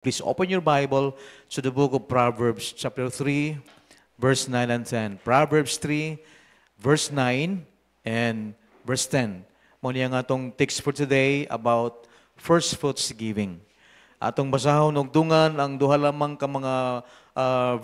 Please open your Bible to the book of Proverbs, chapter 3, verse 9 and 10. Proverbs 3, verse 9 and verse 10. Muna nga atong text for today about first fruits giving. Atong basahon og dungan ang duha lamang ka mga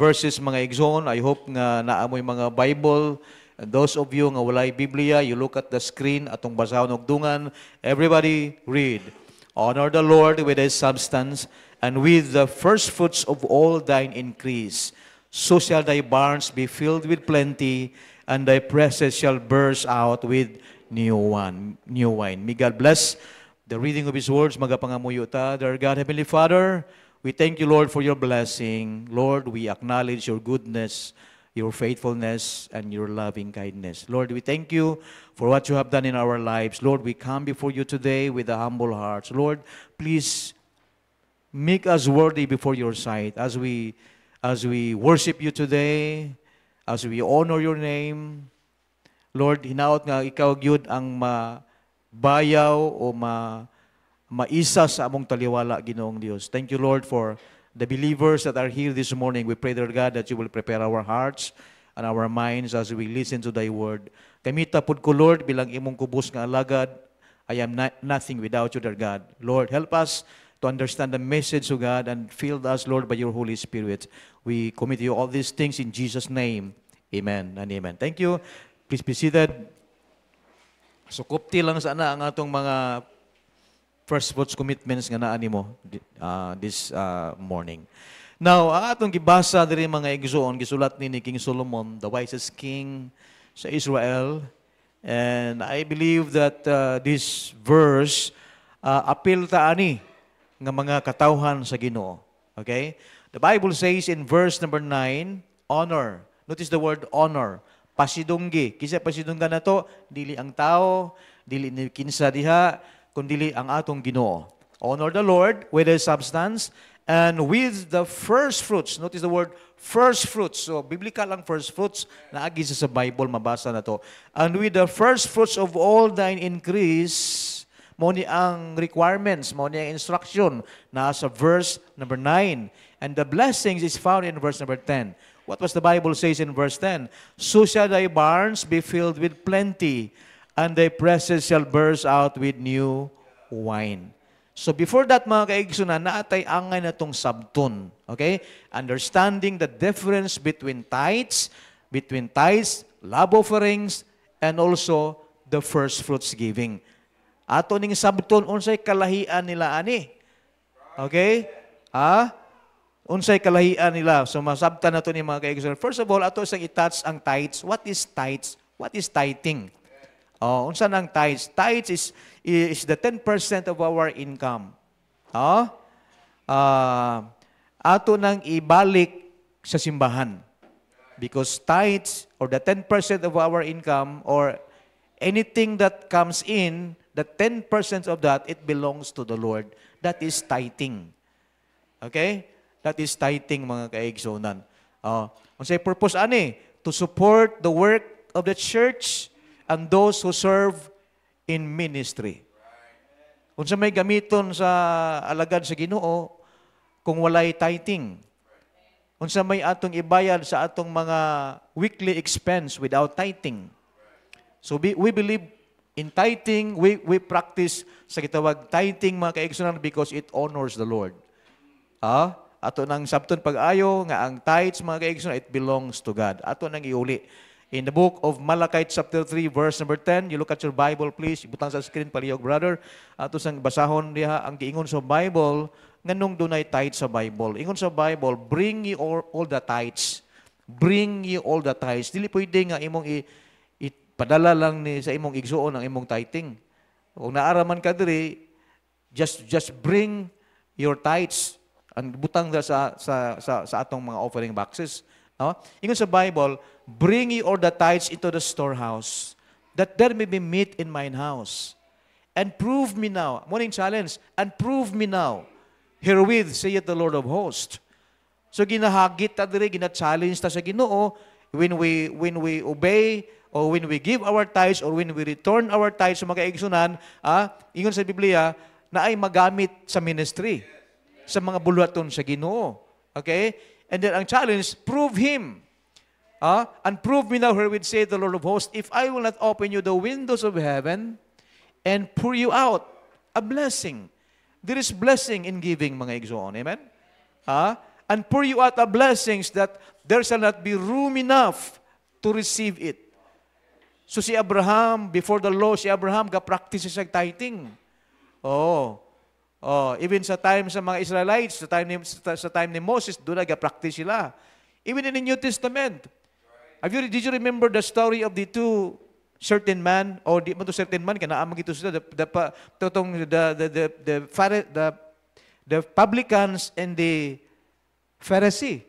verses mga igsoon. I hope nga naamoy mga Bible. And those of you nga walay Biblia, you look at the screen atong basahon og dungan. Everybody read. Honor the Lord with His substance, and with the first fruits of all thine increase. So shall thy barns be filled with plenty, and thy presses shall burst out with new wine. May God bless the reading of His words. Magapangamuyo ta. Dear God, Heavenly Father, we thank you, Lord, for your blessing. Lord, we acknowledge your goodness, your faithfulness, and your loving kindness. Lord, we thank you for what you have done in our lives. Lord, we come before you today with a humble heart. Lord, please make us worthy before your sight as we worship you today, as we honor your name. Lord, hinaot nga ikaw gyud ang mabayaw o maisa sa among taliwala, Ginoong Dios. Thank you, Lord, for the believers that are here this morning. We pray, dear God, that you will prepare our hearts and our minds as we listen to thy word. Kamita pud ko, Lord, bilang imong kubos nga alagad, I am nothing without you, dear God. Lord, help us to understand the message of God and fill us, Lord, by your Holy Spirit. We commit to you all these things in Jesus' name. Amen and amen. Thank you. Please be seated. Sukupti lang sana ang atong mga first fruits commitments nga naani mo this morning. Now, ang atong gibasa diri mga igsoon, gisulat ni King Solomon, the wisest king sa Israel. And I believe that this verse appeal ta ani nga mga katawhan sa Ginoo. Okay? The Bible says in verse number 9, honor. Notice the word honor. Pasidunggi. Kisa pasidunggan na to, dili ang tao, dili ni kinsa diha, kundili ang atong Ginoo. Honor the Lord with His substance and with the first fruits. Notice the word first fruits. So, biblical ang first fruits na agi sa Bible, mabasa na to. And with the first fruits of all thine increase, mo ni ang requirements, mo ni ang instruction na sa verse number 9. And the blessings is found in verse number 10. What was the Bible says in verse 10? So shall thy barns be filled with plenty, and thy presses shall burst out with new wine. So before that, mga kaigsunan, naatay angay na itong sabton. Okay? Understanding the difference between tithes, love offerings, and also the first fruits giving. Ato ning sabton, unsay kalahian nila ani. Okay? Unsay kalahian nila. So masabtan na ito ni mga kaigsunan. First of all, ato isang itouch ang tithes. What is tithes? What is tithing? Unsa nang tithes? Tithes is the 10% of our income. Ato nang ibalik sa simbahan. Because tithes, or the 10% of our income, or anything that comes in, the 10% of that, it belongs to the Lord. That is tithing. Okay? That is tithing, mga kaigsunan. Unsay purpose ani? To support the work of the church and those who serve in ministry. Unsa may gamiton sa alagad sa Ginoo kung walay tithing? Unsa may atong ibayad sa atong mga weekly expense without tithing? So we believe in tithing, we practice sa gitawag tithing, mga kaigsunan, because it honors the Lord. Ato nang sabton pag-ayo nga ang tithes, mga kaigsunan, it belongs to God. Ato nang iuli. In the book of Malachi chapter 3 verse number 10, you look at your Bible please, ibutang sa screen palihog brother. Ato sang basahon diha ang giingon sa Bible nganong dunay tithes sa Bible. Ingon sa Bible, bring ye all the tithes. Bring ye all the tithes. Dili pwede nga imong ipadala lang ni sa imong igsuon ang imong tithing. Kung naaraman ka diri, just bring your tithes and butang sa atong mga offering boxes. Ingon sa Bible, bring ye all the tithes into the storehouse, that there may be meat in mine house. And prove me now, morning challenge, and prove me now, herewith saith the Lord of hosts. So ginahagit ta diri, gina-challenge ta sa Ginoo, when we obey, or when we give our tithes, or when we return our tithes sa mga kaigsunan, ingon sa Biblia, na ay magamit sa ministry. sa mga buluhaton sa Ginoo. Okay? And then ang challenge, prove Him. And prove me now herewith, saith the Lord of hosts, if I will not open you the windows of heaven and pour you out a blessing. There is blessing in giving, mga igsoon. Amen? And pour you out a blessings that there shall not be room enough to receive it. So si Abraham, before the law, si Abraham ga-practice siya tithing. Even sa time sa mga Israelites, sa time ni Moses, doon ga-practice sila. Even in the New Testament. Did you remember the story of the two certain man, or di man to certain man, kanaamang ito sila, the publicans and the Pharisee.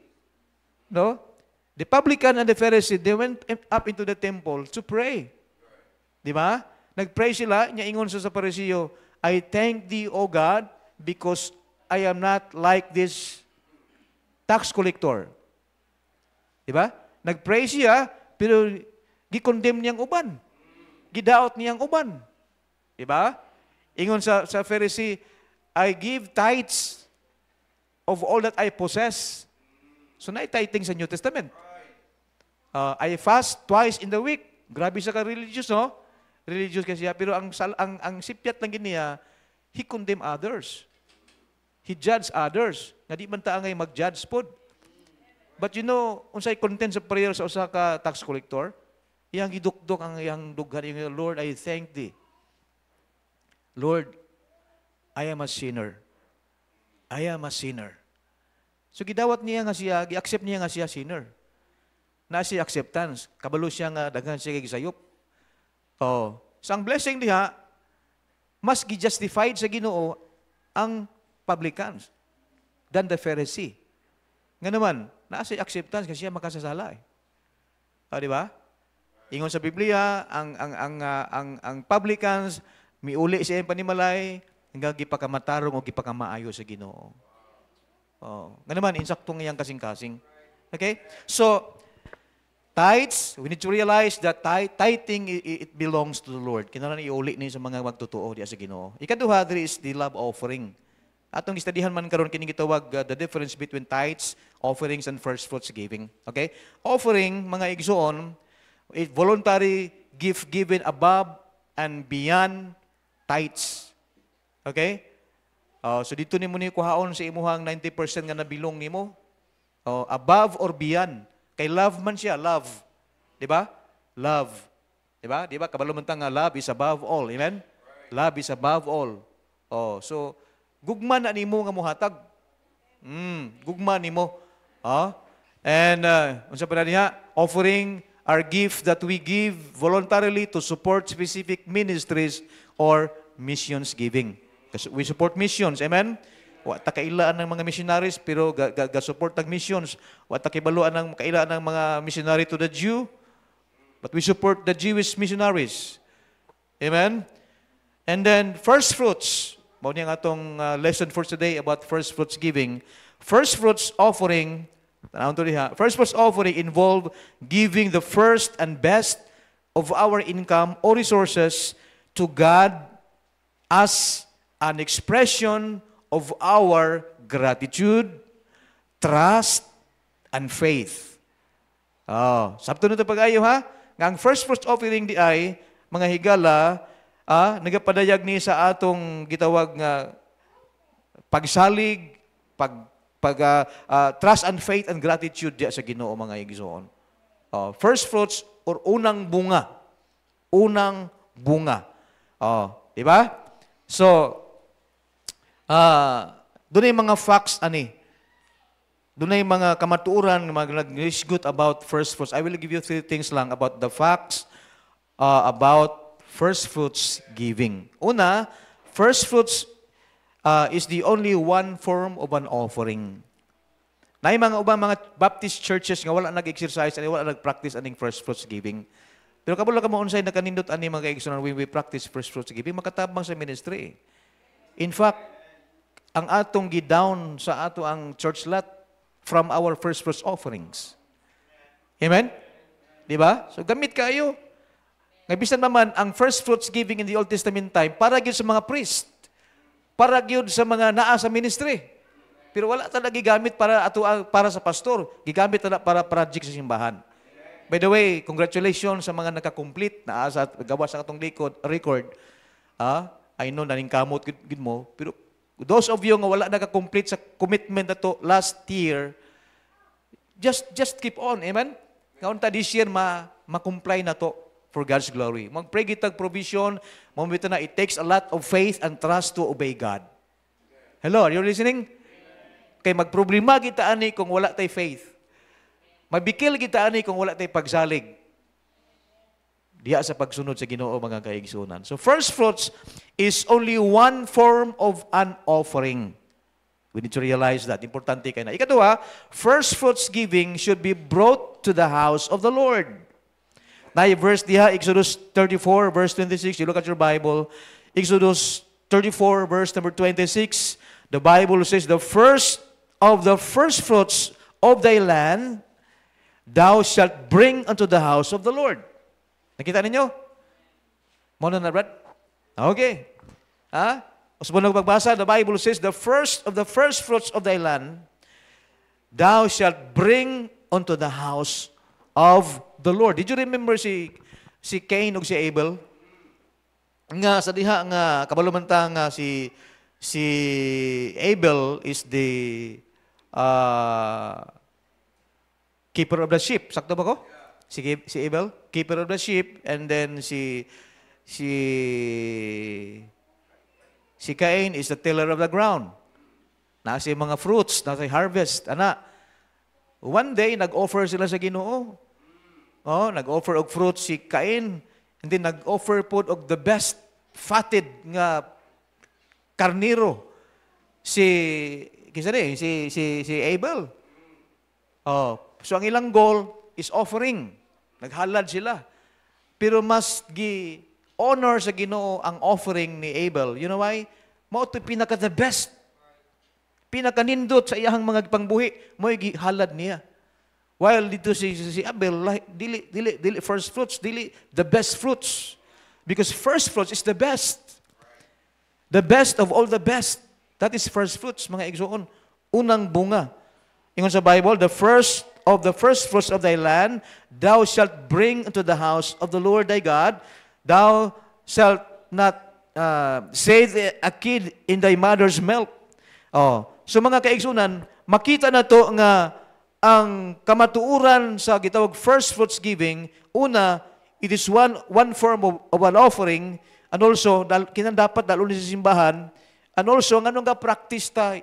No? The publican and the Pharisee, they went up into the temple to pray. Di ba? Nag-pray sila, niya ingon sa Pariseo, I thank thee, O God, because I am not like this tax collector. Di ba? Nag-pray siya, pero gi-condemn niyang uban. Gidaot niyang uban. Di ba? Ingon sa Pharisee, I give tithes of all that I possess. So na-tithing sa New Testament. I fast twice in the week. Grabe siya ka-religious, no? Religious kasi siya. Pero ang sipyat lang niya, he condemn others. He judge others. Nga di man ta ngay mag-judge pod. But you know, unsay content sa prayer sa usa ka tax collector, iyang gidukdok ang iyang dughan, iyang Lord, I thank thee. Lord, I am a sinner. I am a sinner. So gidawat niya nga siya, gi-accept niya nga siya sinner. Na siya acceptance, kabalo siya nga daghan siya kay gisayop. So ang blessing diha, mas gi-justified sa Ginoo ang publicans than the Pharisee. Nga naman, na siya acceptance kasi siya makasasala. Di ba? Ingon sa Biblia, ang publicans miuli siya ang panimalay hanggang gipakamatarong o gipakamaayo sa Ginoo. Nga naman, insaktong iyang kasing-kasing. Okay? So, tithes, we need to realize that tithing, it belongs to the Lord. Kinahanglan iuli ni sa mga magtotoo diya sa Ginoo. Ikaduha, there is the love offering. Atong istadihan man karon kini gitawag the difference between tithes, offerings, and first fruits giving. Okay? Offering, mga igsoon, it voluntary gift given above and beyond tithes. Okay? So dito nimo ni kuhaon sa imuhang 90% nga nabilong nimo. Above or beyond. Kay love man siya, love. Di ba? Love. Di ba? Di ba? Kabalo man ta nga love is above all. Amen? Love is above all. So gugma na nimo nga muhatag. Gugma nimo. And unsa pa niya? Offering are gift that we give voluntarily to support specific ministries or missions giving. Kasi we support missions, amen? Wa ta kailaan ng mga missionaries pero ga-support tag missions. Wa ta kibaluan ng kailaan ng mga missionary to the Jew, but we support the Jewish missionaries. Amen? And then first fruits. Mao ni ang atong lesson for today about first fruits giving. First fruits offering, first fruits offering involve giving the first and best of our income or resources to God as an expression of our gratitude, trust, and faith. Sabto na ito pag-ayo ha? Nga ang first fruits offering di ay, mga higala, nagapadayag ni sa atong gitawag nga pagsalig, trust and faith and gratitude diya sa Ginoo, mga igsoon. First fruits or unang bunga. Unang bunga. Di ba? So, doon ay mga facts, doon ay mga kamatuuran, mga nag-good about first fruits. I will give you 3 things lang about the facts about first fruits giving. Una, first fruits is the only one form of an offering. Na yung mga ubang mga Baptist churches nga wala nag-exercise and wala nag-practice aning first fruits giving. Pero kabula ka mo unsay nakanindot ani mga kaigsunan when we practice first fruits giving, makatabang sa ministry. In fact, ang atong gidown sa ato ang church lot from our first fruits offerings. Amen? Di ba? So gamit kayo. Nga bisan naman ang first fruits giving in the Old Testament time para gyud sa mga priest. Para gyud sa mga naa sa ministry. Pero wala talaga gigamit para sa pastor. Gigamit talaga para project sa simbahan. By the way, congratulations sa mga nakakomplete na asa gawa sa atong record. I know naning kamot gid mo, pero those of you nga wala naka-complete sa commitment na to last year, just keep on, amen? Kaunta this year ma-comply na to for God's glory. Mag-pray kitag provision, mamita na it takes a lot of faith and trust to obey God. Hello, are you listening? Kay magproblema kita ani kung wala tay faith. Mabikil kita ani kung wala tay pagsalig. Diya sa pagsunod sa Ginoo mga kaigsunan. So first fruits is only one form of an offering. We need to realize that. Importante kay na. Ikatwa, first fruits giving should be brought to the house of the Lord. Na verse diha, Exodus 34, verse 26. You look at your Bible. Exodus 34, verse number 26. The Bible says, the first of the first fruits of thy land, thou shalt bring unto the house of the Lord. Nakita ninyo? Muna na, Brad? Okay. Usapon ng pagbasa, the Bible says, the first of the first fruits of thy land, thou shalt bring unto the house of the Lord. Did you remember si Cain ug si Abel? Nga sa diha nga kabalumantang nga si Abel is the keeper of the sheep. Sakto ba ko? Si Abel, keeper of the sheep, and then si Cain is the tiller of the ground. Nasa mga fruits, nasa harvest. One day, nag-offer sila sa Ginoo. Nag-offer og fruits si Cain, and then nag-offer po og the best fatted nga karniro si Abel. So ang ilang goal is offering. Naghalad sila. Pero mas honor sa Ginoo ang offering ni Abel. You know why? Mao to pinaka the best. Pinakanindot sa iyang mga pangbuhi, mo gihalad niya. While dito si Abel, dili first fruits, dili the best fruits. Because first fruits is the best. The best of all the best. That is first fruits, mga igsoon. Unang bunga. Ingon sa Bible, the first of the first fruits of thy land, thou shalt bring into the house of the Lord thy God. Thou shalt not save a kid in thy mother's milk. So mga kaigsunan, makita na to nga ang kamatuuran sa gitawag first fruits giving, una, it is one form of an offering, and also, kinandapat dalon sa simbahan, and also, nganong ga-practice ta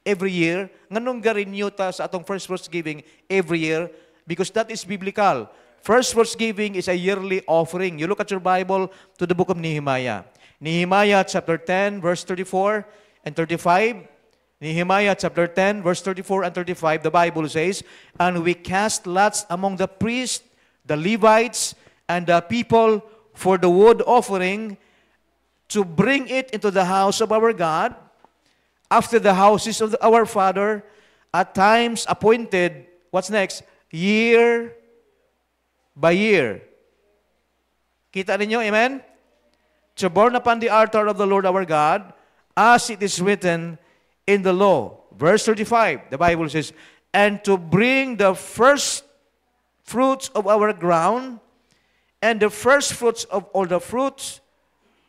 every year, nganong ga-renew ta sa atong first fruits giving every year, because that is biblical. First fruits giving is a yearly offering. You look at your Bible to the book of Nehemiah. Nehemiah chapter 10, verse 34 and 35. Nehemiah chapter 10, verse 34 and 35, the Bible says, and we cast lots among the priests, the Levites, and the people for the wood offering to bring it into the house of our God, after the houses of our Father, at times appointed, what's next? Year by year. Kita ninyo, amen? To burn upon the altar of the Lord our God, as it is written in the law. Verse 35, the Bible says, and to bring the first fruits of our ground, and the first fruits of all the fruits,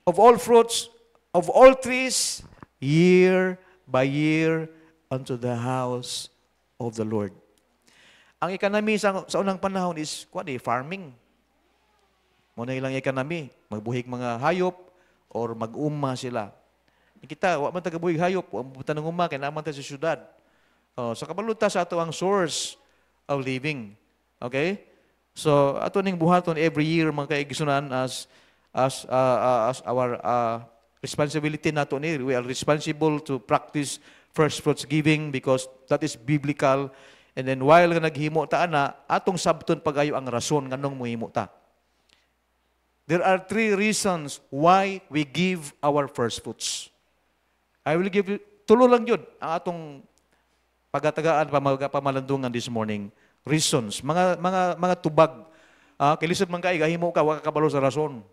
of all fruits, of all trees, year by year, unto the house of the Lord. Ang economy sa unang panahon is, farming. Muna ilang economy, magbuhig mga hayop, or mag-uma sila. Kita, wa man tagabuhig hayop, wa man tanong uma, kaya naman tayo sa syudad. So kabaluta sa ato ang source of living. Okay? So, ato ning buhaton every year, mga kaigsunan, as our responsibility nato ni, we are responsible to practice first fruits giving because that is biblical. And then while naghimo ta ana, atong sabton pagayo ang rason nganong mohimo ta. There are 3 reasons why we give our first fruits. I will give you tulo lang yun ang atong pagatagaan pamalandungan this morning. Reasons, mga tubag. Kilisod man kay gahimo ka wa ka kabalo sa rason.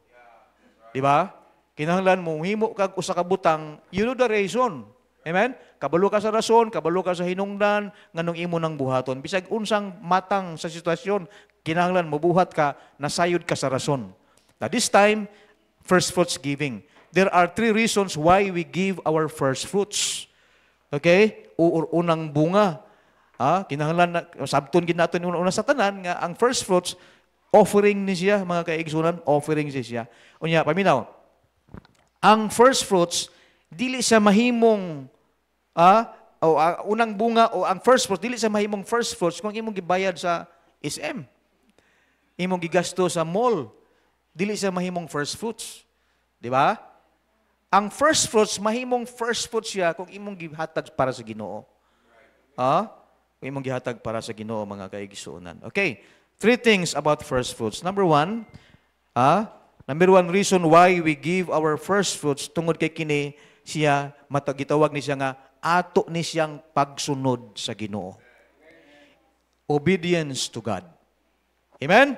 Di ba? Kinahanglan mo himo kag usa ka butang, you know the reason. Amen? Kabalo ka sa rason, kabalo ka sa hinungdan, nganong imo nang buhaton. Bisag unsang matang sa sitwasyon, kinahanglan mabuhat ka, nasayod ka sa rason. Now this time, first fruits giving. There are 3 reasons why we give our first fruits. Okay? Unang bunga. Kinahanglan, sabton ginaton una sa tanan, nga ang first fruits, offering ni siya, mga kaigsunan, offering siya. Unya, paminaw, ang first fruits, dili siya mahimong, unang bunga, o ang first fruits, dili siya mahimong first fruits kung imong gibayad sa SM. Imong gigasto sa mall, dili siya mahimong first fruits. Di ba? Ang first fruits, mahimong first fruits siya kung imong gihatag para sa Ginoo. Kung imong gihatag para sa Ginoo, mga kaigsunan. Okay, 3 things about first fruits. Number 1 reason why we give our first fruits, tungod kay kini siya, gitawag ni siya nga, ato ni siyang pagsunod sa Ginoo. Obedience to God. Amen?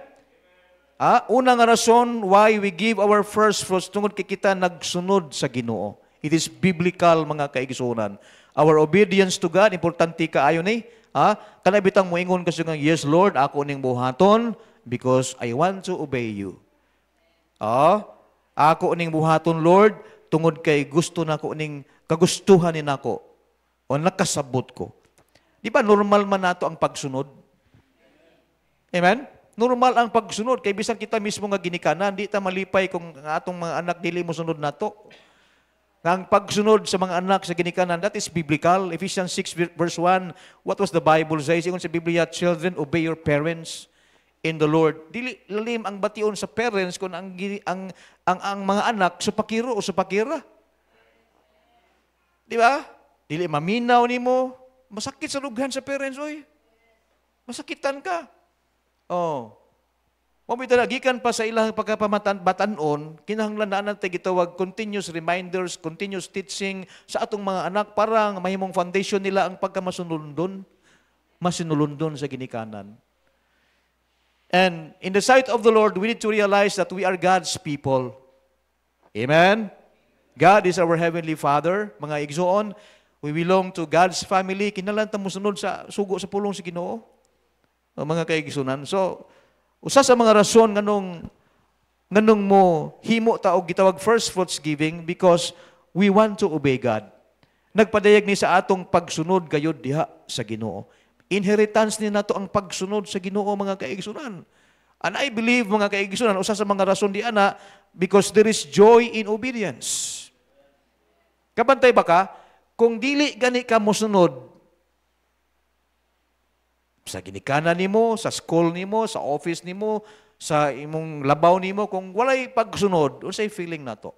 Unang rason why we give our first fruits, tungod kay kita nagsunod sa Ginoo. It is biblical, mga kaigsunan. Our obedience to God, importante kaayo ni. Kanay bitang moingon kasi nga, yes Lord, ako ning buhaton because I want to obey you. Ako ning buhaton Lord, tungod kay gusto nako ning kagustuhan ni nako o nakasabot ko. Di ba normal man nato ang pagsunod? Amen? Normal ang pagsunod. Kay bisan kita mismo nga ginikanan, di ta malipay kung atong mga anak dili mo sunod nato. Ang pagsunod sa mga anak sa ginikanan, that is biblical. Ephesians 6 verse 1, what was the Bible says? Ingon sa Biblia, children, obey your parents in the Lord. Dili lalim ang bation sa parents kung ang mga anak supakiro o supakira. Di ba? Dili maminaw nimo, masakit sa lughan sa parents, oy. Masakitan ka. Gikan pa sa ilang pagkapamatan-batanon, kinahanglan na natin gitawag continuous reminders, continuous teaching sa atong mga anak para mahimong foundation nila ang pagkamasunulundon sa ginikanan. And in the sight of the Lord, we need to realize that we are God's people. Amen? God is our Heavenly Father. Mga igsoon, we belong to God's family. Kinahanglan ta mosunod sa sugo sa pulong sa Ginoo. Mga kaigsunan. So, usa sa mga rason nganong mo himo ta og gitawag first fruits giving because we want to obey God. Nagpadayag ni sa atong pagsunod gayud diha sa Ginoo. Inheritance ni nato ang pagsunod sa Ginoo, mga kaigsunan. And I believe, mga kaigsunan, usa sa mga rason di ana because there is joy in obedience. Kabantay ba ka? Kung dili gani ka mosunod sa ginikanan nimo, sa school nimo, sa office nimo, sa imong labaw nimo, kung walay pagsunod, unsay feeling nato?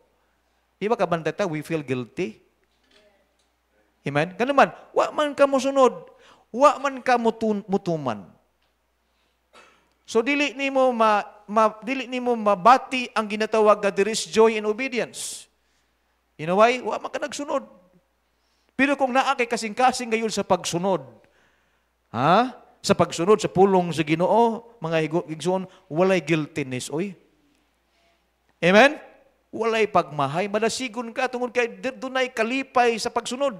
Di ba kabantay ta, we feel guilty? Amen? Ganun man, wa man ka mosunod, wa man ka mutuman. So dili nimo mabati ang ginatawag nga there is joy in obedience. You know why? Wa man ka nagsunod. Pero kung naa kay kasing-kasing gayon sa pagsunod, sa pagsunod sa pulong sa Ginoo, mga igsoon, walay guiltiness, oy. Amen? Walay pagmahay, madasigon ka tungod kay dunay kalipay sa pagsunod.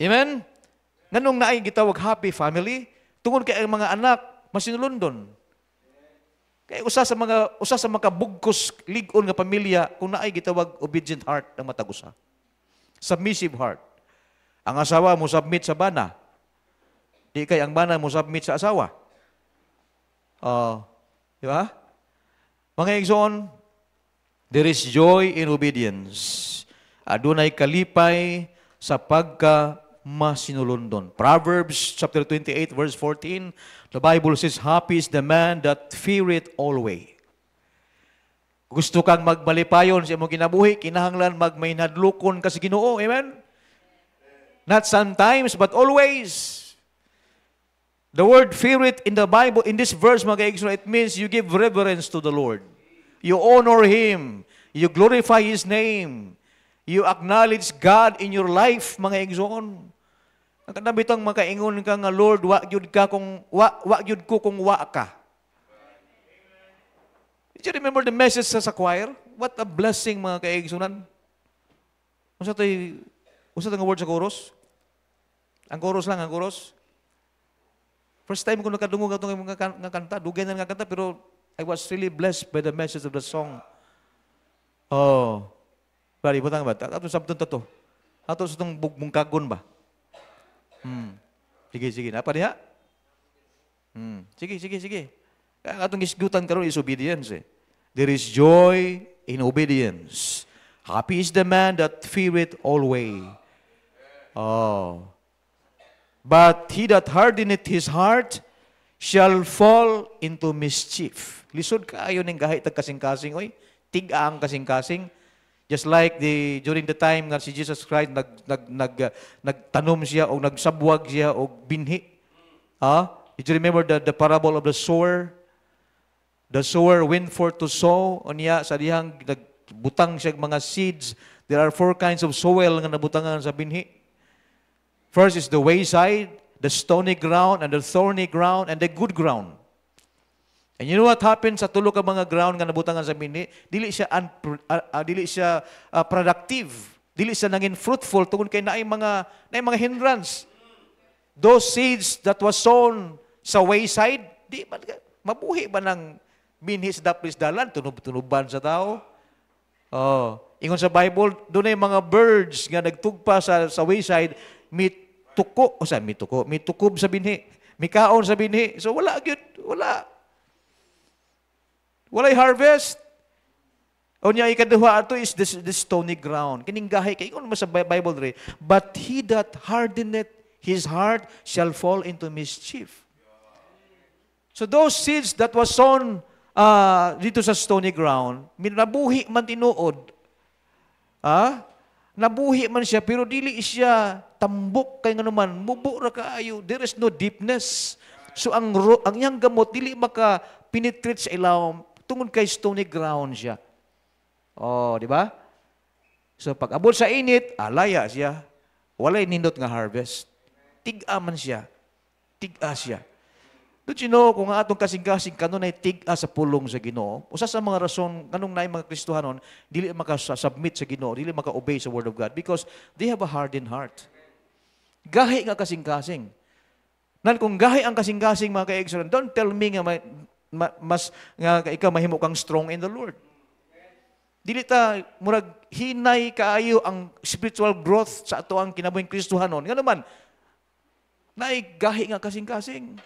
Amen? Nganong naay gitawag happy family, tungod kay ang mga anak masinulundon. Kay usa sa mga bugkos lig-on nga pamilya kung naay gitawag obedient heart ang matagusa. Submissive heart. Ang asawa mo submit sa bana. Di kay ang bana mo submit sa asawa. Di ba? Mga igsoon, there is joy in obedience. Adunay kalipay sa pagka-masinulundon. Proverbs chapter 28 verse 14, the Bible says, happy is the man that feareth always. Gusto kang magmalipayon sa imong kinabuhi, kinahanglan magmaynadlukon ka sa Ginoo. Amen? Not sometimes, but always. The word fear it in the Bible, in this verse, mga kaigsoon, it means you give reverence to the Lord. You honor Him. You glorify His name. You acknowledge God in your life, mga kaigsoon. Ang kanabitang makaingon ka nga, Lord, wa gyud ko kung wa ka. Did you remember the message sa choir? What a blessing, mga kaigsunan. Unsa to'y nga word sa chorus? Ang chorus lang, ang chorus. First time ko nakadungog atong nga kanta, dugay na nga kanta, pero I was really blessed by the message of the song. Oh. Bari, butang ba? Ato sabton to. Ato sa itong bugmungkagon ba? Sige. Napa niya? Sige. Kaya atong isgutan karon is obedience eh. There is joy in obedience. Happy is the man that feareth always. Oh. But he that hardeneth his heart shall fall into mischief. Lisod kaayo ning gahi tag kasing-kasing oy. Tig-ang kasing-kasing. Just like during the time nga si Jesus Christ nagtanom siya o nagsabwag siya o binhi. Did you remember the parable of the sower? The sower went forth to sow. Unya sa dihang nagbutang siya mga seeds. There are 4 kinds of soil nga nabutangan sa binhi. First is the wayside, the stony ground, and the thorny ground, and the good ground. And you know what happened sa tulo ka mga ground nga nabutangan sa binhi? Dili siya productive. Dili siya naging fruitful tungod kay naay mga hindrance. Those seeds that was sown sa wayside, di man mabuhi ba ng binhi sa daplis dalan, tunob-tunuban sa tao? Ingon sa Bible, doon ay mga birds nga nagtugpa sa wayside, mitukob sa binhi, mikaon sa binhi. So wala. Walay harvest. Unya ikaduha ato is the stony ground. Kining gahi kay ingon sa Bible dre, but he that hardeneth his heart shall fall into mischief. So those seeds that was sown dito sa stony ground, nabuhi man tinuod. Nabuhi man siya pero dili siya tambok kay nganuman, mubo ra kaayo. There is no deepness. So ang iyang gamot dili maka penetrate sa ilawom tungod kay stony ground siya. Di ba? So pag abot sa init, alaya siya. Walay nindot nga harvest. Tig-a man siya. Tig-a siya. Don't you know, kung atong kasing-kasing kanon ay tig-a sa pulong sa Ginoo, usa sa mga rason kanong naay mga Kristohanon dili maka-submit sa Ginoo, dili maka-obey sa word of God because they have a hardened heart. Gahi nga kasing-kasing. Nan kung gahi ang kasing-kasing mga kaigsoon, don't tell me nga mas nga ikaw mahimo kang strong in the Lord. Dili ta murag hinay kaayo ang spiritual growth sa ato ang kinabuhing Kristohanon. Nga naman naay gahi nga kasing-kasing.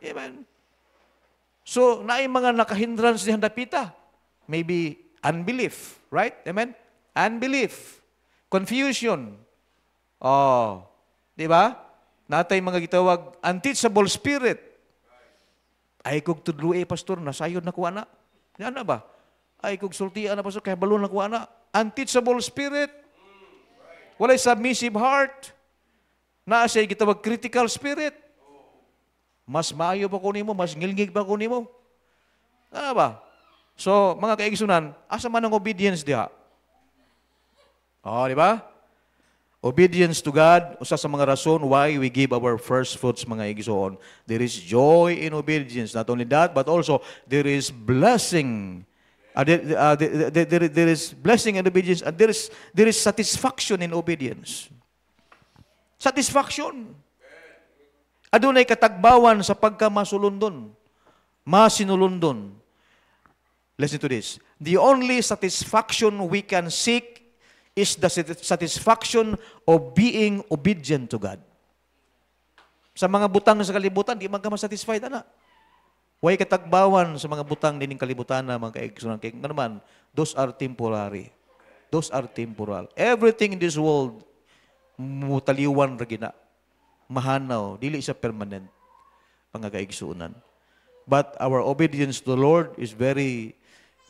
Amen. So, naay mga nakahindrance dihan dapita. Maybe unbelief, right? Amen? Unbelief. Confusion. Di ba? Natay mga gitawag unteachable spirit. Ay kog tudlo pastor, nasayod na kuha na. Yan na ba? Ay kog sultian na pastor, kaya balon na kuha na. Unteachable spirit. Walay submissive heart. Naa siya gitawag critical spirit. Mas maayo pa ko nimo, mas ngilngig pa ko nimo. Ano ba? So, mga kaigsunan, asa man ang obedience diha? Di ba? Obedience to God, usa sa mga rason why we give our first fruits, mga igsoon. There is joy in obedience. Not only that, but also there is blessing. There is blessing in obedience, and there is satisfaction in obedience. Satisfaction. Adunay katagbawan sa pagkamasulundon, masinulundon. Listen to this. The only satisfaction we can seek is the satisfaction of being obedient to God. Sa mga butang sa kalibutan, di man ka masatisfied, ana. Way katagbawan sa mga butang dining kalibutan na mga kaigsunan. Kaya naman, those are temporary. Those are temporal. Everything in this world, mutaliwan ra gina. Mahanaw, dili siya permanent. Mga kaigsunan. But our obedience to the Lord is very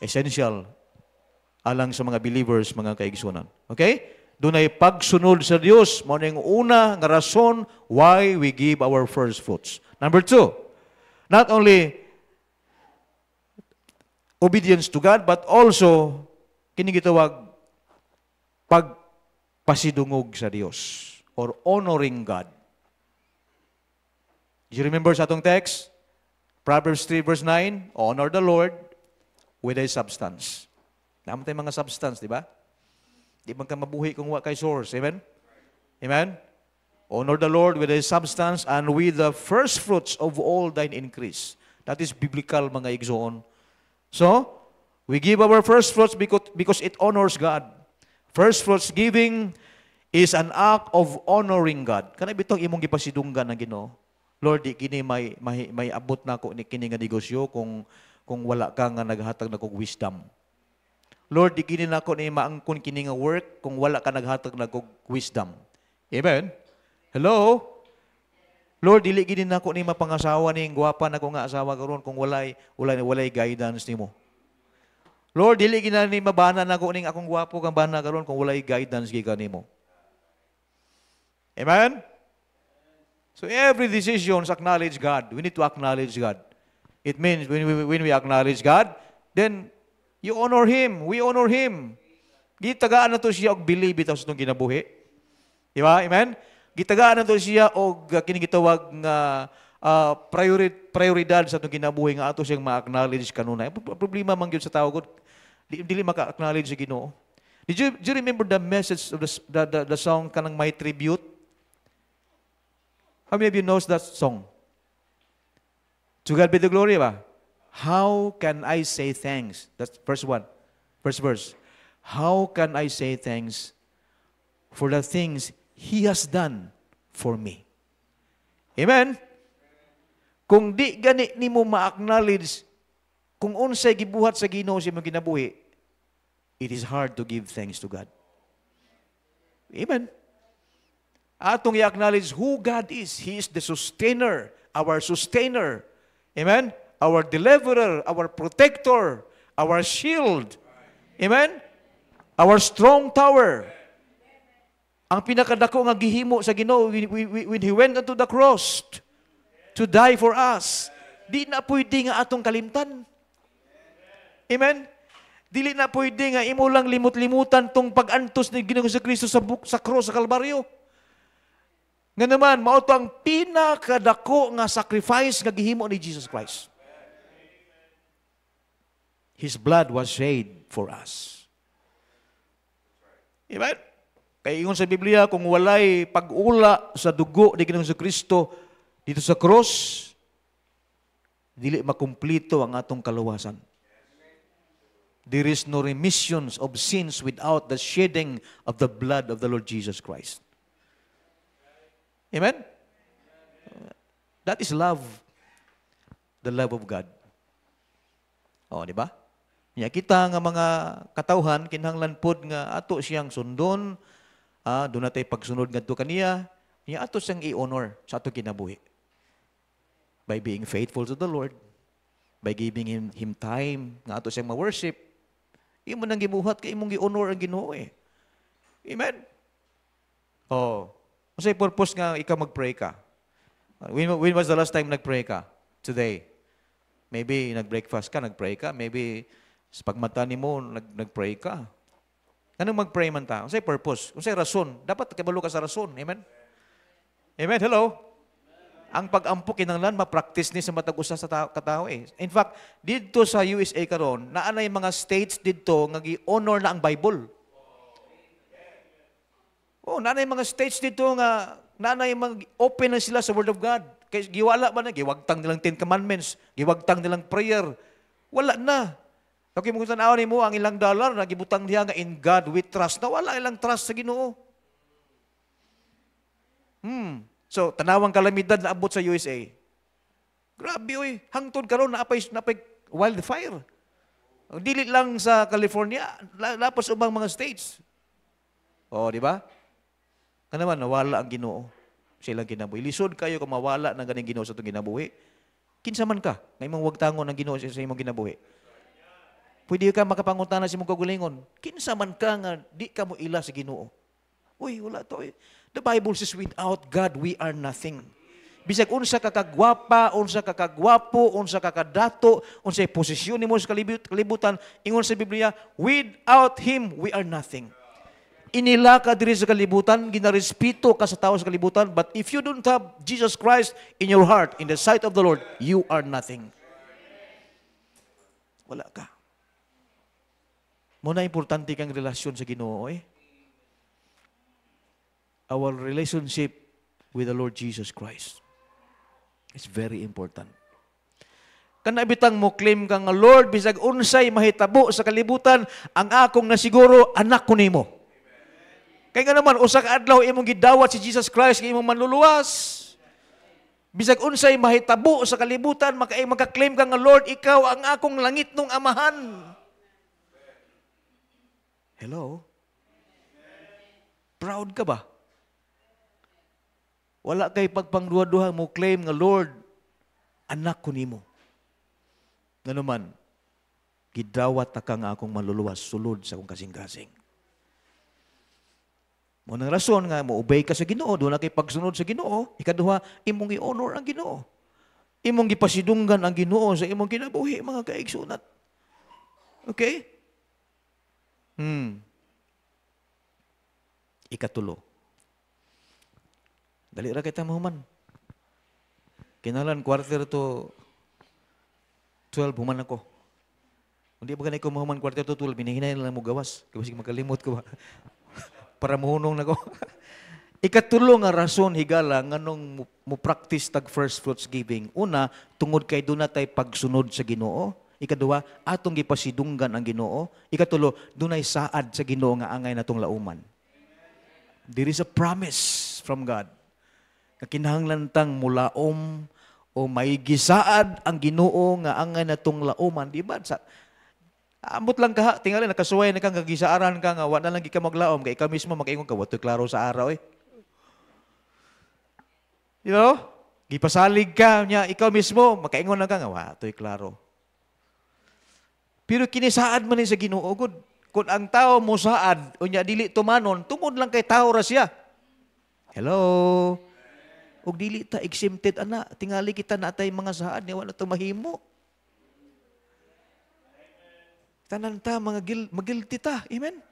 essential alang sa mga believers, mga kaigsunan. Okay? Dunay pagsunod sa Dios, mao ning una nga rason why we give our first fruits. Number 2, not only obedience to God, but also kini gitawag pagpasidungog sa Dios or honoring God. Do you remember sa atong text? Proverbs 3 verse 9, honor the Lord with a substance. Naman tayong mga substance, di ba? Di man ka mabuhi kung wa kay source. Amen? Amen? Honor the Lord with His substance and with the first fruits of all thine increase. That is biblical, mga igsoon. So, we give our first fruits because it honors God. First fruits giving is an act of honoring God. Kana bitong imong gipasidunggan ng Ginoo. Lord, di kini may abot na ko ni kini nga negosyo kung wala ka nga naghatag na kog wisdom. Lord, di kini nako ni maangkon kini nga work kung wala ka naghatag na kog wisdom. Amen. Hello? Lord, dili gini nako ni mapangasawa ning gwapa na ko nga asawa karon kung walay guidance nimo. Lord, dili gina ni mabana nako ning akong gwapo kang bana karon kung walay guidance gikan nimo. Amen? So every decision acknowledge God. We need to acknowledge God. It means when we acknowledge God, then you honor Him. We honor Him. Gitagaan na to siya og believe itaw sa itong ginabuhi. Diba? Amen? Gitagaan na to siya og kini gitawag nga prioridad sa itong ginabuhi nga ato siyang ma-acknowledge kanunay. Problema man gyud sa tao gud dili maka-acknowledge sa Ginoo. Do you remember the message of the song kanang My Tribute? How many of you knows that song? To God be the glory ba? How can I say thanks? That's first verse. How can I say thanks for the things He has done for me? Amen? Kung di gani nimo ma-acknowledge kung unsay gibuhat sa Ginoo sa imong ginabuhi, it is hard to give thanks to God. Amen? Atong i-acknowledge who God is. He is the sustainer, our sustainer. Amen? Our deliverer, our protector, our shield. Amen? Our strong tower. Ang pinakadako nga gihimo sa Ginoo when He went unto the cross to die for us. Di na pwede nga atong kalimtan. Amen? Dili na pwede nga imo lang limot-limutan tong pag-antos ni Ginoong Kristo sa cross sa Kalbaryo. Nga naman, mao to ang pinakadako nga sacrifice nga gihimo ni Jesus Christ. His blood was shed for us. Amen? Kaya ingon sa Biblia, kung walay pag-ula sa dugo ni Ginoong Kristo dito sa cross, dili makumplito ang atong kaluwasan. There is no remission of sins without the shedding of the blood of the Lord Jesus Christ. Amen? That is love. The love of God. O, di ba? Niya kita nga mga katawhan, kinahanglan pod nga ato siyang sundon, doon natin pagsunod nga kaniya, niya ato siyang i-honor sa ato kinabuhi. By being faithful to the Lord, by giving Him time, nga ato siyang ma-worship, imo nang gibuhat, kay imong gi-honor ang Ginoo eh. Amen? Oh, kasi purpose nga ikaw mag-pray ka. When was the last time nag-pray ka? Today. Maybe nag-breakfast ka, nag-pray ka. Maybe sa pagmata ni mo, nag-pray ka. Anong mag-pray man ta? Kasi purpose. Kasi rason. Dapat kabalo ka sa rason. Amen? Amen? Hello? Ang pag-ampok kinanglan, ma-practice ni sa matag usa sa katao eh. In fact, dito sa USA karon, naanay mga states dito nga gi-honor na ang Bible. Oh, nanay mga states dito nga nanay mag-open na sila sa Word of God. Kaya giwala ba na, giwagtang nilang 10 Commandments, giwagtang nilang prayer. Wala na. Okay, kung tanaw mo ang ilang dollar na gibutang diha nga in God we trust. Na wala ilang trust sa Ginoo. So, tanawang kalamidad na abot sa USA. Grabe oy, hangtod karon napay wildfire. Dili lang sa California, lapos ubang mga states. Oh, di ba? Ano naman, nawala ang Ginoo sa ilang kinabuhi. Lisod kayo kung mawala ng ganing Ginoo sa itong kinabuhi. Kinsa man ka, na imong wagtangon ng Ginoo sa imong kinabuhi. Pwede ka makapangutana sa imong kagulingon. Kinsa man ka nga, di ka mo ila sa Ginoo. Uy, wala to eh. The Bible says, without God, we are nothing. Bisag unsa ka kagwapa, unsa ka kagwapo, unsa ka kadato, unsa posisyon nimo sa kalibutan, ingon sa Biblia, without Him, we are nothing. Inila ka diri sa kalibutan, ginarespeto ka sa tao sa kalibutan, but if you don't have Jesus Christ in your heart, in the sight of the Lord, you are nothing. Wala ka. Muna importante kang relasyon sa Ginoo eh. our relationship with the Lord Jesus Christ. It's very important. Kana bitang mo claim ka nga, Lord, bisag unsay mahitabo sa kalibutan, ang akong nasiguro, anak ko nimo. Kaya nga naman, usa ka adlaw imong gidawat si Jesus Christ, kay imong manluluwas. Bisag unsay mahitabo sa kalibutan, maka-claim ka nga, Lord, ikaw ang akong langit nung amahan. Hello? Proud ka ba? Wala kay pagpangduha-duha mo claim nga, Lord, anak ko nimo. Nga naman, gidawat na ka nga akong maluluwas, sulod sa akong kasing-kasing. Munang rason nga, mo-obey ka sa Ginoo, doon na kay pagsunod sa Ginoo. Ikaduha, imong i-honor ang Ginoo. Imong gipasidunggan ang Ginoo sa imong kinabuhi, mga kaigsunat. Okay? Ikatulo. Dali ra kita mahuman. Kinalan, quarter to 12, human ako. Hindi ba ganay ko mahuman quarter to 12, binihinay na lang mo gawas. Kasi makalimot ko ba? Para muhunong na ko. Ikatulo nga rason, higala, nga nung mo-practice tag first fruits giving. Una, tungod kay doon natay pagsunod sa Ginoo. Ikaduha, atong gipasidunggan ang Ginoo. Ikatulo, dunay saad sa Ginoo nga angay natong lauman. There is a promise from God. Kinahanglan mulaom o may gisaad ang Ginoo nga angay natong lauman. Diba? Ambot lang ka, tingali, nakasuway na kang kagisaaran ka nga, wala lang ka maglaom, kaya ikaw mismo makaingon ka, wato'y klaro sa araw eh. You know? Gipasalig ka niya, ikaw mismo, makaingon na ka nga, wato'y klaro. Pero kinisaad man sa Ginoo, good. Kung ang tao mo saad, o niya dili tumanon, tungod lang kay tao ra siya. Hello? O dili ta exempted, ana, tingali kita na atay mga saad, niya wala ito mahimo. Tanan ta, magilti ta. Amen?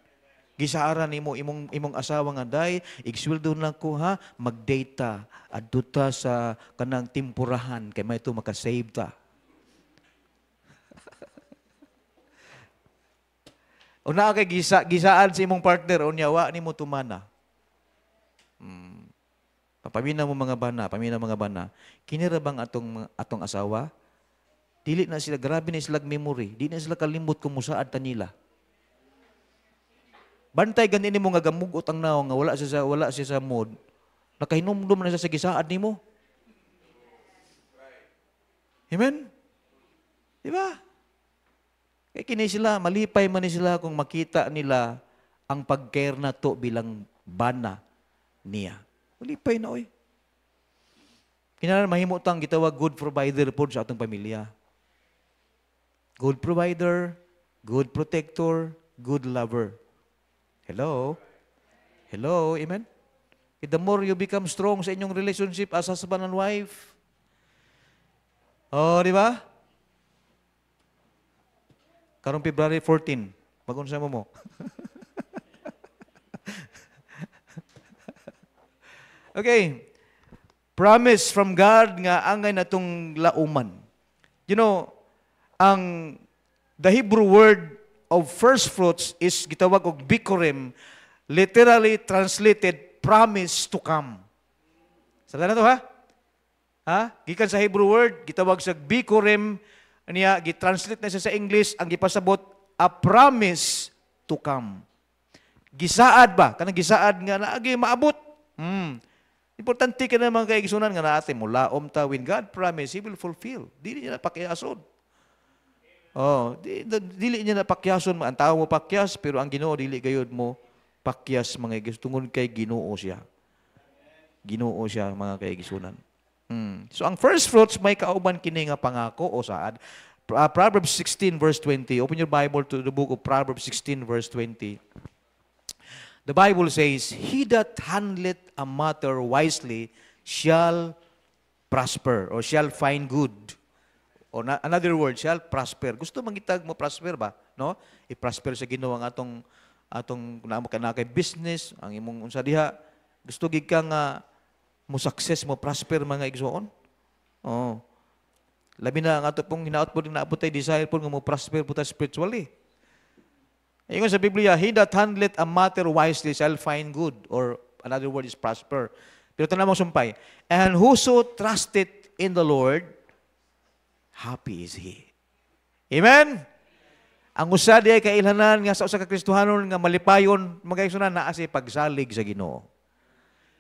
Gisaaran nimo imong asawa nga, day, igsweldo na ko ha, mag-date ta, adto ta sa kanang timpurahan, kay may ito makasave ta. O naa kay gisaan sa imong partner, o niyawa ni mo tumana. Papamina mo mga bana, kinira bang atong asawa? Dili na sila, grabe na sila memory. Dili na sila kalimot kung musaad ta nila. Bantay ganin mo nga gamugot ang naong nga wala siya sa mood. Nakahinumdum na siya sa gisaad nimo. Amen? Diba? Kaya kini sila, malipay man sila kung makita nila ang pag-care na to bilang bana niya. Malipay na oy. Kinalan mahimutang gitawag good provider po sa atong pamilya. Good provider, good protector, good lover. Hello? Hello, amen? The more you become strong sa inyong relationship as husband and wife. Oh, di ba? Karong February 14, mag-unsa mo. Okay. Promise from God nga angay natong lauman. You know, the Hebrew word of first fruits is gitawag og bikurim, literally translated promise to come. Sada na to ha? Ha? Gikan sa Hebrew word, gitawag sa bikurim, niya gitranslate na siya sa English, ang gipasabot a promise to come. Gisaad ba? Kanang gisaad nga naagi maabot. Importante ka na mga kaigsunan nga natin mula ta when God promise, He will fulfill. Dili niya napakyason. Oh, dili niya napakyason. Ang tao mo pakyas, pero ang Ginoo dili gayud mo pakyas mga kaigsunan. Tungod kay Ginoo siya. Ginoo siya mga kaigsunan. So ang first fruits may kauban kini nga pangako o saad. Proverbs 16 verse 20. Open your Bible to the book of Proverbs 16 verse 20. The Bible says, "He that handleth a matter wisely shall prosper," or shall find good. Or another word, shall prosper. Gusto mangitag mo prosper ba? No? I-prosper sa Ginoo ang atong naamo ka na kay business, ang imong unsa diha. Gusto gid ka nga mo success, mo prosper mga igsoon. Oh. Labi na ang ato pong hinaot po din naabot tay desire po nga mo prosper po ta spiritually. Ingon sa Biblia, "He that handleth a matter wisely shall find good," or Another word is prosper. Pero ito na mong sumpay. And whoso trusted in the Lord, happy is he. Amen? Ang usa di ay kailhanan nga sa usa ka Kristohanon nga malipayon, mga igsunan, naa si pagsalig sa Ginoo.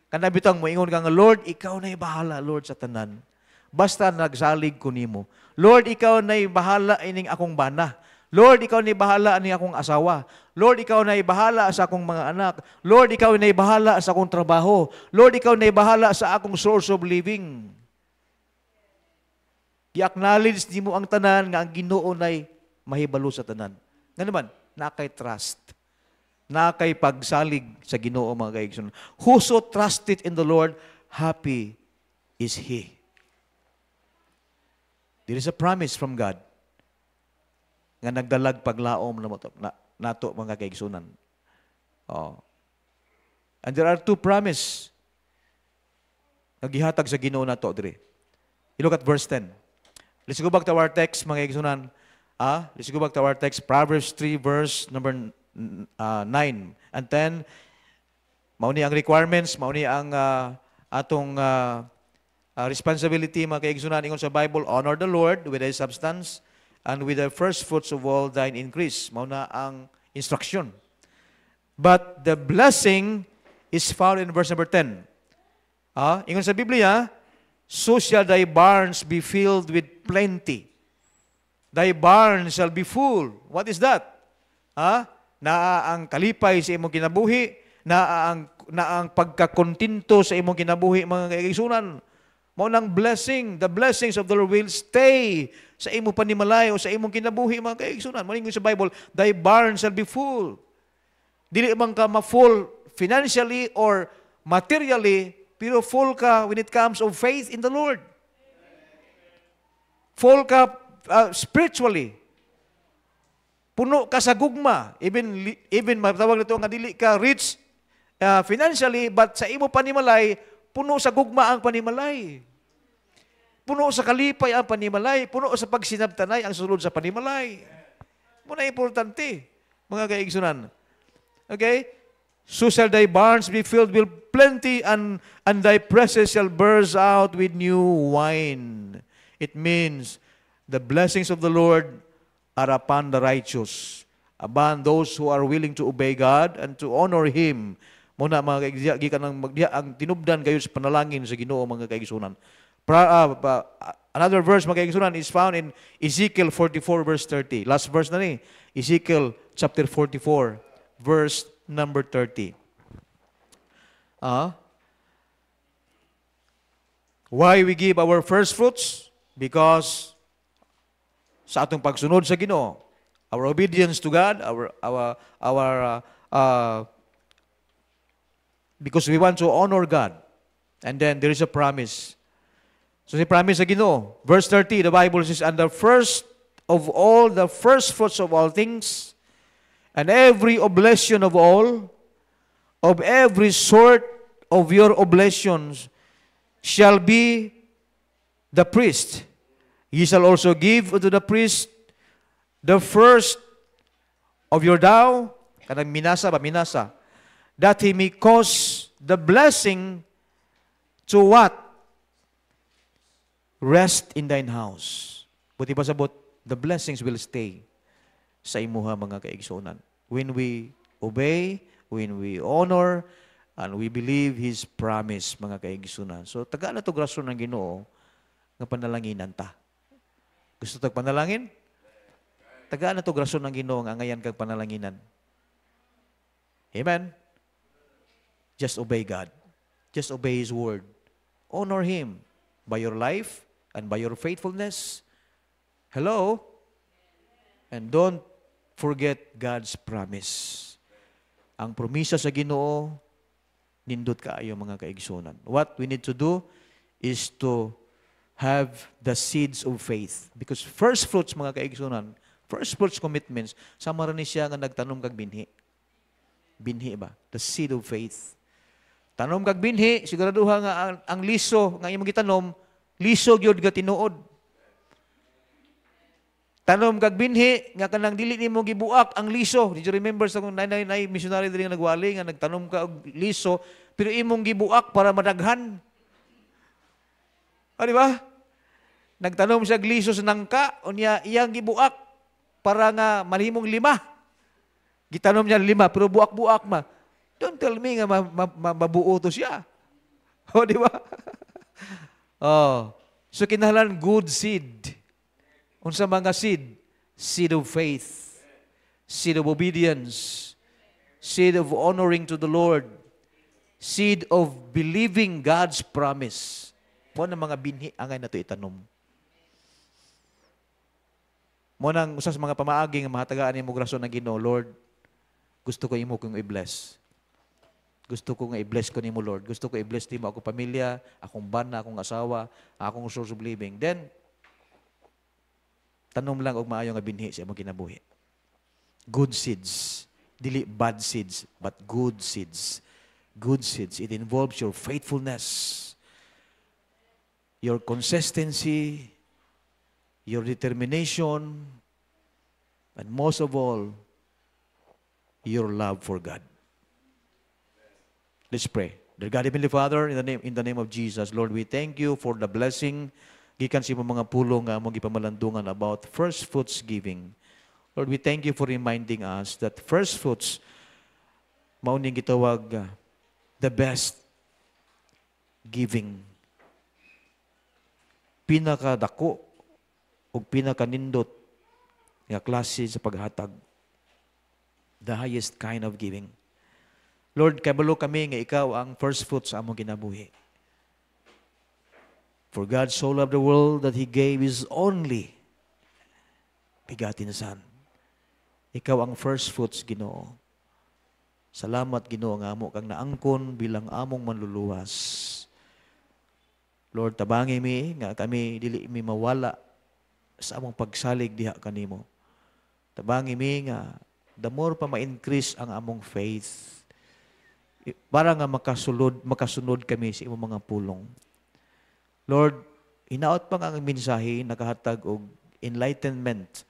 Kana bitang moingon ka nga, Lord, ikaw na'y bahala, Lord, sa tanan. Basta nagsalig ko nimo. Lord, ikaw na'y bahala ining akong bana. Lord, ikaw na'y bahala ining akong asawa. Lord, ikaw na'y bahala sa akong mga anak. Lord, ikaw na'y bahala sa akong trabaho. Lord, ikaw na'y bahala sa akong source of living. I-acknowledge nimo ang tanan nga ang Ginoo na'y mahibalo sa tanan. Nga naman, nakay trust. Nakay pagsalig sa Ginoo, mga kaigsoon. Whoso trusted in the Lord, happy is he. There is a promise from God nga nagdalag paglaom na nato, mga kaigsunan. Oh. And there are two promises nagihatag sa Ginoo nato dire. You look at verse 10. Let's go back to our text, mga kaigsunan. Let's go back to our text, Proverbs 3, verse number 9 and 10. Mauni ang requirements, mauni ang atong responsibility, mga kaigsunan, ingon sa Bible, honor the Lord with thy substance and with the first fruits of all thine increase. Mauna ang instruction. But the blessing is found in verse number 10. Ingon sa Biblia, so shall thy barns be filled with plenty. Thy barns shall be full. What is that? Naa ang kalipay sa imong kinabuhi, naa ang pagkakontinto sa imong kinabuhi, mga kaigsunan. Mao nang blessing, the blessings of the Lord will stay sa imong panimalay o sa imong kinabuhi, mga kaigsunan. Maningon sa Bible, thy barn shall be full. Dili man ka ma-full financially or materially, pero full ka when it comes of faith in the Lord. Full ka spiritually. Puno ka sa gugma. Even matawag nito nga dili ka rich financially, but sa imo panimalay, puno sa gugma ang panimalay. Puno sa kalipay ang panimalay. Puno sa pagsinabtanay ang sulod sa panimalay. Muna importante, mga kaigsunan. Okay? So shall thy barns be filled with plenty, and thy presses shall burst out with new wine. It means the blessings of the Lord are upon the righteous, upon those who are willing to obey God and to honor Him. Muna mga kaigsunan, ang tinubdan kayo sa panalangin sa Ginoo, mga kaigsunan. Another verse, mga kaigsunan, is found in Ezekiel 44 verse 30. Last verse na ni, Ezekiel chapter 44 verse number 30. Why we give our first fruits? Because sa atong pagsunod sa Ginoo, our obedience to God, because we want to honor God. And then there is a promise. So the promise sa Ginoo, verse 30, the Bible says, and the first of all, the first fruits of all things, and every oblation of all, of every sort of your oblations, shall be the priest. Ye shall also give unto the priest the first of your dough, kanang minasa ba, minasa, that he may cause the blessing to what? Rest in thine house. Buti pa sabot, the blessings will stay sa imuha, mga kaigsunan. When we obey, when we honor, and we believe His promise, mga kaigsunan. So, taga na ito grasyon ng Ginoo nga panalanginan ta. Gusto tag panalangin? Taga na ito grasyon ng Ginoo nga ngayan kag panalanginan. Amen? Just obey God. Just obey His word. Honor Him by your life and by your faithfulness. Hello? And don't forget God's promise. Ang promisa sa Ginoo, nindot kaayo, mga kaigsunan. What we need to do is to have the seeds of faith. Because first fruits, mga kaigsunan, first fruits commitments, sama rin siya nga nagtanom kag binhi. Binhi ba? The seed of faith. Tanom kag binhi, siguraduha nga ang liso nga imong gitanom, liso gyud nga tinuod. Tanom kag binhi nga kanang dili nimo gibuak ang liso. Did you remember sa kung nay missionary diri nga nagwali nga nagtanom ka og liso, pero imong gibuak para madaghan. O, di ba? Nagtanom siya gliso sa nangka, unya iyang gibuak para nga malhimong 5. Gitanom niya 5, pero buak-buak ma. Don't tell me nga mabuo to siya. O, di ba? Oh. So, kinahanglan good seed. Unsa mga seed? Seed of faith. Seed of obedience. Seed of honoring to the Lord. Seed of believing God's promise. Mo na mga binhi angay na to itanom. Mo nang usas mga pamaagi nga mahatagaan nimo grasyon ng Ginoo, Lord. Gusto ko imo kong i-bless. Gusto ko nga i-bless ko nimo, Lord. Gusto ko i-bless nimo ako pamilya, akong bana, akong asawa, akong source of living. Then tanom lang og maayo nga binhi sa imong kinabuhi. Good seeds. Dili bad seeds, but good seeds. Good seeds. It involves your faithfulness, your consistency, your determination, and most of all, your love for God. Let's pray. Dear God, Heavenly Father, in the name of Jesus, Lord, we thank you for the blessing gikan sa imong mga pulong nga among gipamalandungan about first fruits giving. Lord, we thank you for reminding us that first fruits mao ning gitawag the best giving. Pinakadako o pinakanindot nga klase sa paghatag. The highest kind of giving. Lord, kabalo kami nga ikaw ang first fruits sa among kinabuhi. For God so loved the world that He gave His only begotten Son. Ikaw ang first fruits, Ginoo. Salamat, Ginoo, nga amo kang naangkon bilang among manluluwas. Lord, tabangi mi nga kami dili mi mawala sa among pagsalig diha kanimo. Tabangi mi nga the more pa ma-increase ang among faith, para nga makasunod kami sa imong mga pulong. Lord, hinaot pa nga ang mensahe, nakahatag og enlightenment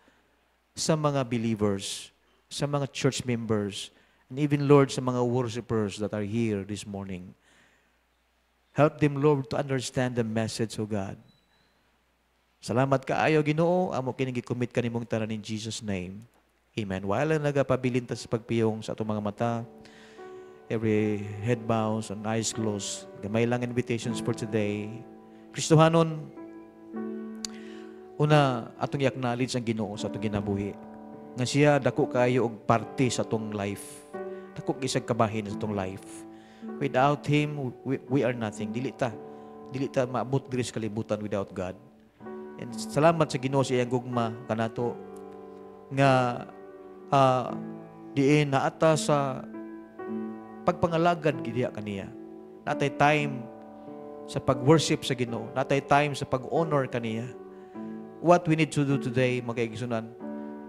sa mga believers, sa mga church members, and even, Lord, sa mga worshipers that are here this morning. Help them, Lord, to understand the message of God. Salamat kaayo, Ginoo, amo kini gi-commit kanimong tanan in Jesus' name. Amen. While ang nagapabilinta sa pagpiyong sa atong mga mata, every head bows and eyes closed. Gamay lang invitations for today. Kristohanon, una, atong i-acknowledge ang Ginoo sa atong ginabuhi. Nga siya, dako kayo og parte sa atong life. Dako isag kabahin sa atong life. Without Him, we are nothing. Dili ta maabot diri sa kalibutan without God. And salamat sa Ginoo sa iyang gugma kanato nga diin naata sa pagpangalagad gidiya kaniya. Natay time sa pag-worship sa Ginoo. Natay time sa pag-honor kaniya. What we need to do today, mga kaigsunan,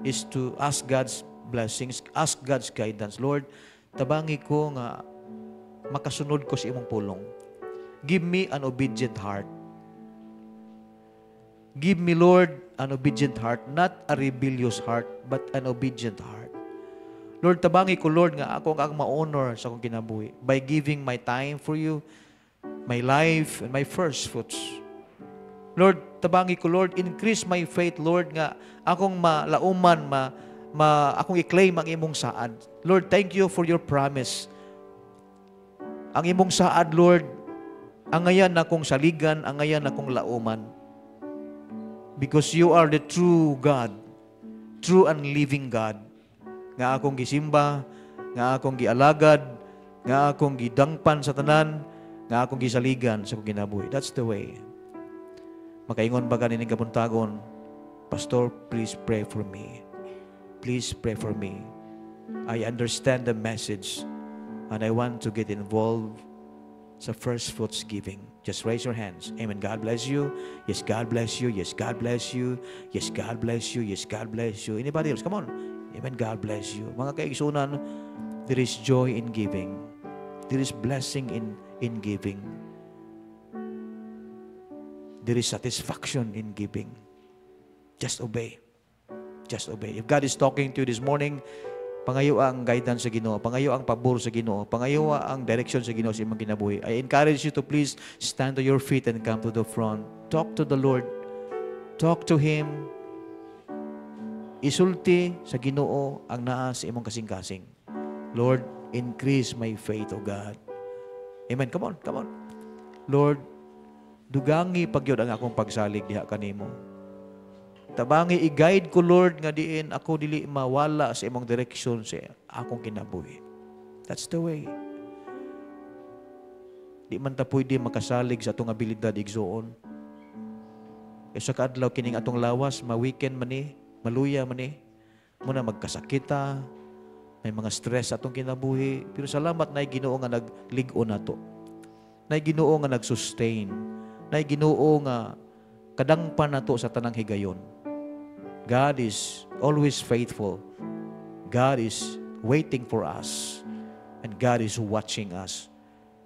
is to ask God's blessings, ask God's guidance. Lord, tabangi ko nga makasunod ko sa imong pulong. Give me an obedient heart. Give me, Lord, an obedient heart, not a rebellious heart, but an obedient heart. Lord, tabangi ko, Lord, nga ako ang ma-honor sa akong kinabuhi by giving my time for you, my life, and my first fruits. Lord, tabangi ko, Lord, increase my faith, Lord, nga akong malauman, akong i-claim ang imong saad. Lord, thank you for your promise. Ang imong saad, Lord, angayan akong saligan, angayan akong lauman. Because you are the true God, true and living God. Nga akong gisimba, nga akong gialagad, nga akong gidangpan sa tanan, nga akong gisaligan sa akong ginabuhi. That's the way. Makaingon ba ka nining kabuntagon, Pastor, please pray for me. Please pray for me. I understand the message and I want to get involved sa first fruits giving. Just raise your hands. Amen. God bless you. Yes, God bless you. Yes, God bless you. Yes, God bless you. Yes, God bless you. Anybody else? Come on. Amen. God bless you. Mga kaigsunan, there is joy in giving. There is blessing in giving. There is satisfaction in giving. Just obey. Just obey. If God is talking to you this morning, Pangayo ang guidance sa Ginoo, pangayo ang pabor sa Ginoo, pangayo ang direction sa Ginoo sa imong kinabuhi. I encourage you to please stand to your feet and come to the front. Talk to the Lord. Talk to Him. Isulti sa Ginoo ang naa sa imong kasing-kasing. Lord, increase my faith, O God. Amen. Come on, come on. Lord, dugangi pagyod ang akong pagsalig diha kanimo. Tabangi i-guide ko, Lord, nga diin ako dili mawala sa imong direksyon sa akong kinabuhi. That's the way. Di man ta pwede makasalig sa atong abilidad igsoon. E sa kaadlaw kining atong lawas, ma-weekend man ni, maluya man ni, muna magkasakita, may mga stress atong kinabuhi. Pero salamat na Ginoo nga nagligo nato. Na Ginoo nga nag-sustain. Na Ginoo nga kadangpan nato sa tanang higayon. God is always faithful. God is waiting for us. And God is watching us.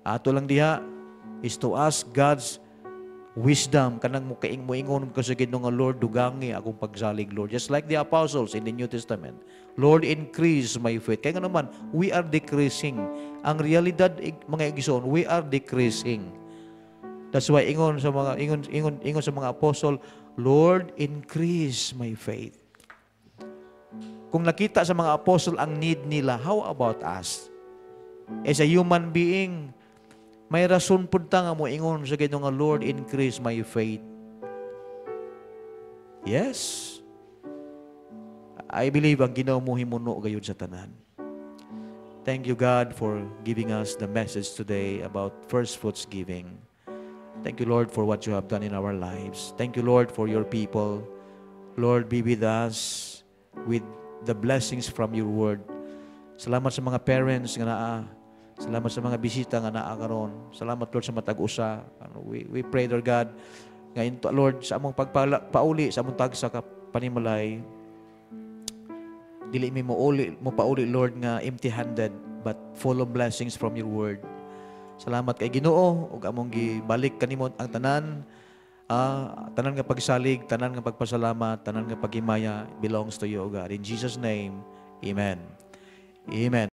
Ato lang diha is to ask God's wisdom. Kanang muingon ko sa Ginoo nga, Lord, dugangi akong pagsalig, Lord. Just like the apostles in the New Testament. Lord, increase my faith. Kaya nga naman, we are decreasing. Ang realidad, mga igsoon, we are decreasing. That's why ingon sa mga apostol, Lord, increase my faith. Kung nakita sa mga apostol ang need nila, how about us? As a human being, may rason punta nga mo ingon sa Ginoo nga, Lord, increase my faith. Yes. I believe ang Ginoo mo himuno gayud sa tanan. Thank you, God, for giving us the message today about first fruits giving. Thank you, Lord, for what you have done in our lives. Thank you, Lord, for your people. Lord, be with us with the blessings from your word. Salamat sa mga parents nga naa. Salamat sa mga bisita nga naa karon. Salamat, Lord, sa matag-usa. We pray, Lord God, ngayon, Lord, sa among pagpauli, sa among tagsa ka panimalay, dili mi mo pauli, Lord, nga empty-handed, but full of blessings from your word. Salamat kay Ginoo ug among gibalik kanimo ang tanan nga pagsalig, tanan nga pagpasalamat, tanan nga paghimaya belongs to you, O God. In Jesus' name, amen. Amen.